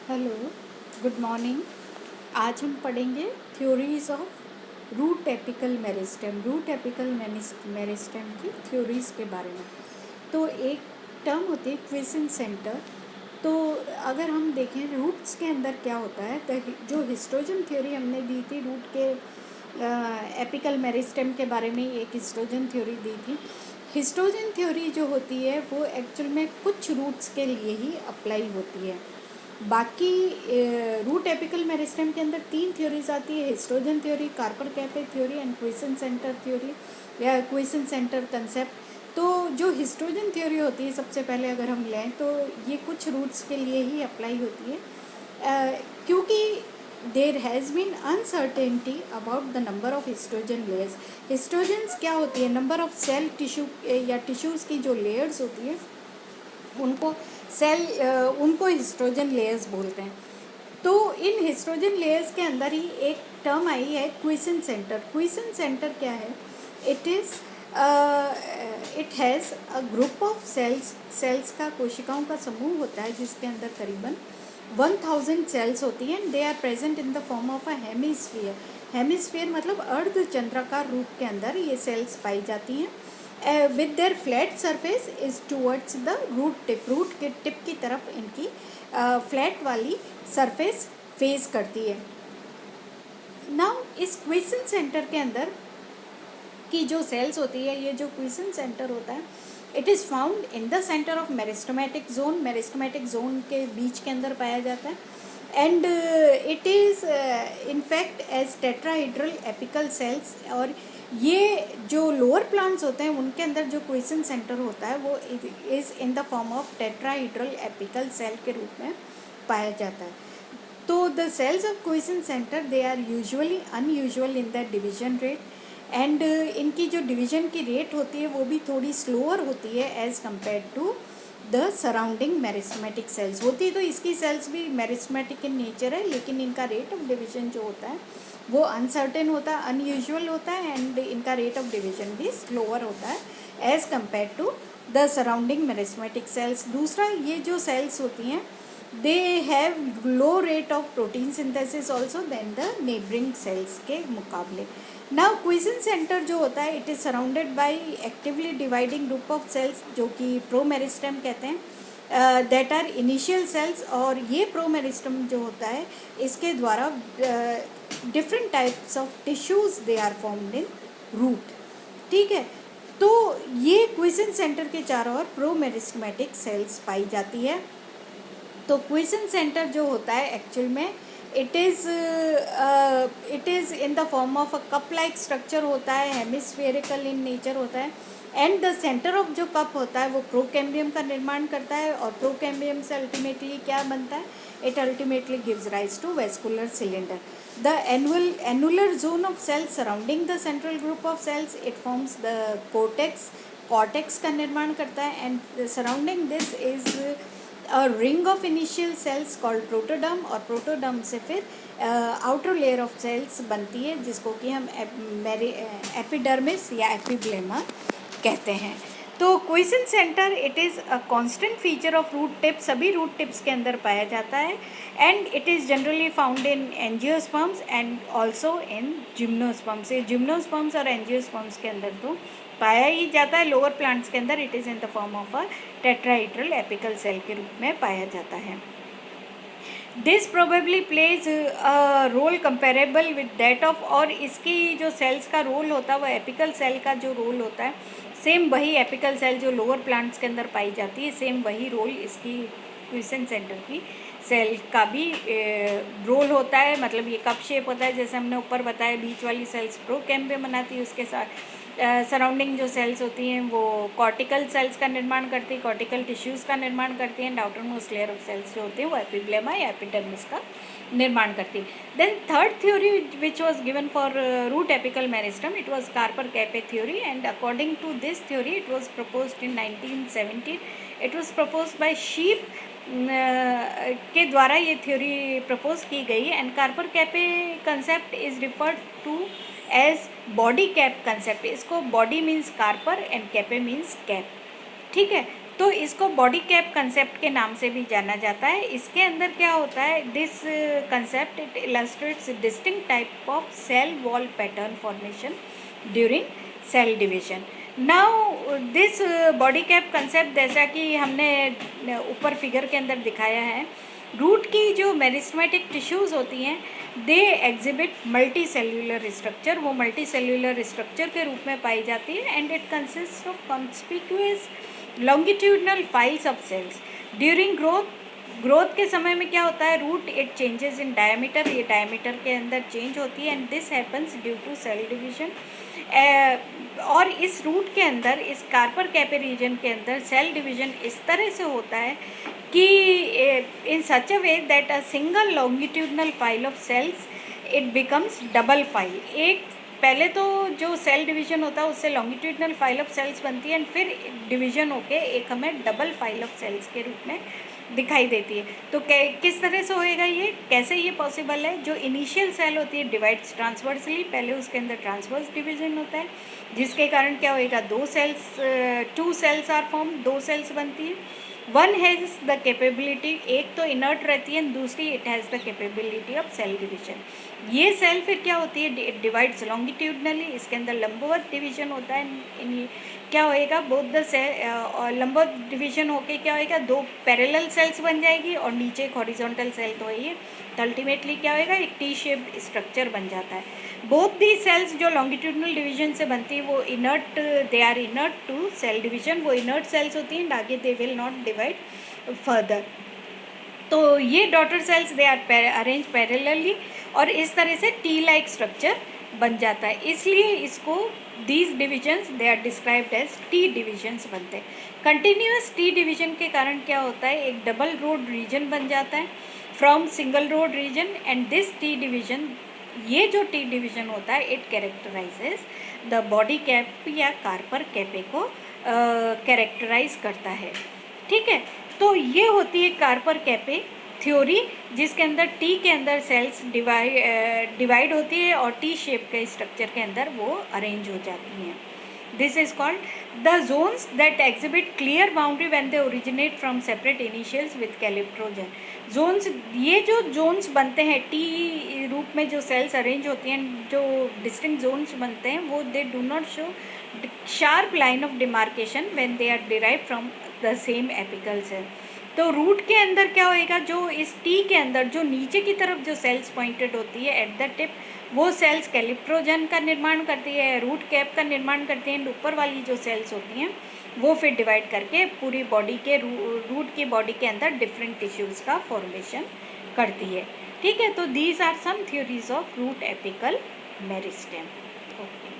Hello, good morning. आज हम पढ़ेंगे theories of root apical meristem. Root apical meristem की थ्योरीज के बारे में। तो एक टर्म होती है क्विसेंट सेंटर। तो अगर हम देखें रूट्स के अंदर क्या होता है, तो जो हिस्टोजन थ्योरी हमने दी थी रूट के एपिकल मेरिस्टेम के बारे में, एक हिस्टोजन थ्योरी दी थी। हिस्टोजन थ्योरी जो होती है वो एक्चुअल में कुछ रूट्स के लिए ही अप्लाई होती है। बाकी रूट एपिकल मेरिस्टेम के अंदर 3 थ्योरीज आती है: histogen theory, korper kappe theory and quiescent centre theory या क्विसेंट सेंटर कंसेप्ट। तो जो हिस्टोजन थ्योरी होती है, सबसे पहले अगर हम लें तो ये कुछ रूट्स के लिए ही अप्लाई होती है, क्योंकि there has been uncertainty about the number of histogen layers. Histogens क्या होती है? नंबर ऑफ सेल टिश्यू या टिश्यूज़ की जो लेयर्स होती है उनको उनको हिस्ट्रोजन लेयर्स बोलते हैं। तो इन हिस्ट्रोजन लेयर्स के अंदर ही एक टर्म आई है क्विसेंट सेंटर। क्विसेंट सेंटर क्या है? It has a group of cells का, कोशिकाओं का समूह होता है जिसके अंदर करीबन 1000 सेल्स होती हैं। They are present in the form of a hemisphere. Hemisphere मतलब अर्धचंद्राकार रूप के अंदर ये सेल्स पाई जाती हैं। With their flat surface is towards the root tip. Root के टिप की तरफ इनकी फ्लैट वाली सरफेस फेस करती है। नाउ इस क्विसेंट सेंटर के अंदर की जो सेल्स होती है, ये जो क्विसेंट सेंटर होता है, it is found in the centre of meristematic zone. Meristematic zone के बीच के अंदर पाया जाता है। And it is in fact as tetrahedral apical cells. और ये जो लोअर प्लांट्स होते हैं उनके अंदर जो क्विसेंट सेंटर होता है वो is in the form of tetrahedral apical cell के रूप में पाया जाता है। तो the cells of quiescent centre they are usually unusual in the division rate. And इनकी जो डिवीजन की रेट होती है वो भी थोड़ी स्लोअर होती है as compare to the surrounding meristematic cells. होती तो इसकी सेल्स भी मेरिस्टमेटिक इन नेचर है, लेकिन इनका रेट ऑफ डिवीजन जो होता है वो अनसर्टेन होता है, अनयूजुअल होता है, एंड इनका रेट ऑफ डिवीजन भी स्लोअर होता है as compare to the surrounding meristematic cells. दूसरा, ये जो सेल्स होती हैं they have low rate of protein synthesis also then the neighbouring cells के मुकाबले। नाउ क्विसेंट सेंटर जो होता है it is surrounded by actively dividing group of cells जो कि प्रोमेरिस्टेम कहते हैं, दैट आर इनिशियल सेल्स। और ये प्रोमेरिस्टेम जो होता है इसके द्वारा different types of tissues they are formed in root. ठीक है, तो ये क्विसेंट सेंटर के चारों ओर प्रोमेरिस्टमेटिक सेल्स पाई जाती है। तो क्विसेंट सेंटर जो होता है एक्चुअल में it is in the form of a cup like structure होता है, हेमिस्फेरिकल इन नेचर होता है। एंड द सेंटर ऑफ जो कप होता है वो प्रोकैम्बियम का निर्माण करता है, और प्रोकैम्बियम से अल्टीमेटली क्या बनता है? It ultimately gives rise to vascular cylinder. The annular zone of cells surrounding the central group of cells it forms the cortex का निर्माण करता है। And surrounding this is ring of initial cells called protoderm, और protoderm से फिर outer layer of sales बनती है जिसको कि हम एपिडर्मिस या एपिब्लेमा कहते हैं। तो quiescent centre it is a constant feature of root tip. सभी रूट टिप्स के अंदर पाया जाता है। And it is generally found in angiosperms and also in gymnosperms. Gymnosperms और एंजियोस्पर्म्स के अंदर तो पाया ही जाता है। लोअर प्लांट्स के अंदर it is in the form of a tetrahedral apical cell के रूप में पाया जाता है। This probably plays a role comparable with that of, और इसकी जो सेल्स का रोल होता है वो एपिकल सेल का जो रोल होता है सेम वही एपिकल सेल जो लोअर प्लांट्स के अंदर पाई जाती है, सेम वही रोल इसकी क्विसेंट सेंटर की सेल का भी रोल होता है। मतलब ये कप शेप होता है, जैसे हमने ऊपर बताया बीच वाली सेल्स प्रोकैम्बियम बनाती है, उसके साथ सराउंडिंग जो सेल्स होती हैं वो कॉर्टिकल सेल्स का निर्माण करती है, कॉर्टिकल टिश्यूज़ का निर्माण करती हैं। Outer most layer of cells जो होती हैं वो एपिब्लेमा या एपिडर्मिस का निर्माण करती है। Then third theory which was given for root apical meristem, it was korper kappe theory. And according to this theory it was proposed in 1917। It was proposed by Schuepp के द्वारा ये theory propose की गई। And korper kappe concept is referred to as body cap concept. इसको body means korper and kappe means cap. ठीक है, तो इसको बॉडी कैप कंसेप्ट के नाम से भी जाना जाता है। इसके अंदर क्या होता है, this concept it illustrates distinct type of cell wall pattern formation during cell division. Now this body cap concept, जैसा कि हमने ऊपर फिगर के अंदर दिखाया है, रूट की जो मेरिस्टेमेटिक टिश्यूज़ होती हैं they exhibit multi cellular structure, वो मल्टी सेल्यूलर स्ट्रक्चर के रूप में पाई जाती है। And it consist of conspicuous longitudinal files of cells during growth के समय में क्या होता है, root it changes in diameter, ये डायमीटर के अंदर चेंज होती है। And this happens due to cell division. और इस रूट के अंदर, इस कार्पर कैपे रीजन के अंदर सेल डिवीजन इस तरह से होता है कि in such a way that a single longitudinal file of cells it becomes double file. एक पहले तो जो सेल डिवीजन होता है उससे लॉन्गिट्यूडनल फाइल ऑफ सेल्स बनती है, एंड फिर डिवीजन होके एक हमें डबल फाइल ऑफ सेल्स के रूप में दिखाई देती है। तो किस तरह से होएगा ये, कैसे ये पॉसिबल है? जो इनिशियल सेल होती है डिवाइड्स ट्रांसवर्सली, पहले उसके अंदर ट्रांसवर्स डिवीजन होता है, जिसके कारण क्या होएगा, टू सेल्स आर फॉर्म, दो सेल्स बनती है। वन हैज़ द कैपेबिलिटी, एक तो इनर्ट रहती है, दूसरी it has the capability of cell division. ये सेल फिर क्या होती है, डिवाइड्स लॉन्गिट्यूडनली, इसके अंदर लंबवत डिवीजन होता है। क्या होएगा, बोथ द सेल लंबवत डिवीजन होके क्या होएगा, दो पैरेलल सेल्स बन जाएगी और नीचे एक हॉरिजॉन्टल सेल तो है ये, तो अल्टीमेटली क्या होएगा, एक टी शेप्ड स्ट्रक्चर बन जाता है। बोथ दी सेल्स जो लॉन्गिट्यूडनल डिवीजन से बनती है वो inert, they are inert to cell division, वो इनर्ट सेल्स होती हैं, आगे they will not divide further. तो ये daughter cells they are arrange parallelly, और इस तरह से टी लाइक स्ट्रक्चर बन जाता है, इसलिए इसको these divisions they are described as T divisions बनते हैं। कंटिन्यूस टी डिवीजन के कारण क्या होता है, एक डबल रोड रीजन बन जाता है from single rod region. And this T division, ये जो टी डिवीजन होता है, it characterizes the body cap या कार्पर कैपे को कैरेक्टराइज करता है। ठीक है, तो ये होती है कार्पर कैपे थ्योरी, जिसके अंदर टी के अंदर सेल्स डिवाइड होती है और टी शेप के स्ट्रक्चर के अंदर वो अरेंज हो जाती हैं। This is called the zones that exhibit clear boundary when they originate from separate initials with calyptrogen. Zones, ये जो जोन्स बनते हैं टी रूप में, जो सेल्स अरेंज होती हैं, जो डिस्टिंक्ट जोन्स बनते हैं, वो they do not show sharp line of demarcation when they are derive from the same apical cell. तो रूट के अंदर क्या होएगा, जो इस टी के अंदर जो नीचे की तरफ जो सेल्स पॉइंटेड होती है एट द टिप, वो सेल्स कैलिप्ट्रोजन का निर्माण करती है, रूट कैप का निर्माण करती हैं। ऊपर वाली जो सेल्स होती हैं वो फिर डिवाइड करके पूरी बॉडी के रूट की बॉडी के अंदर डिफरेंट टिश्यूज़ का फॉर्मेशन करती है। ठीक है, तो these are some theories of root apical meristem. Okay.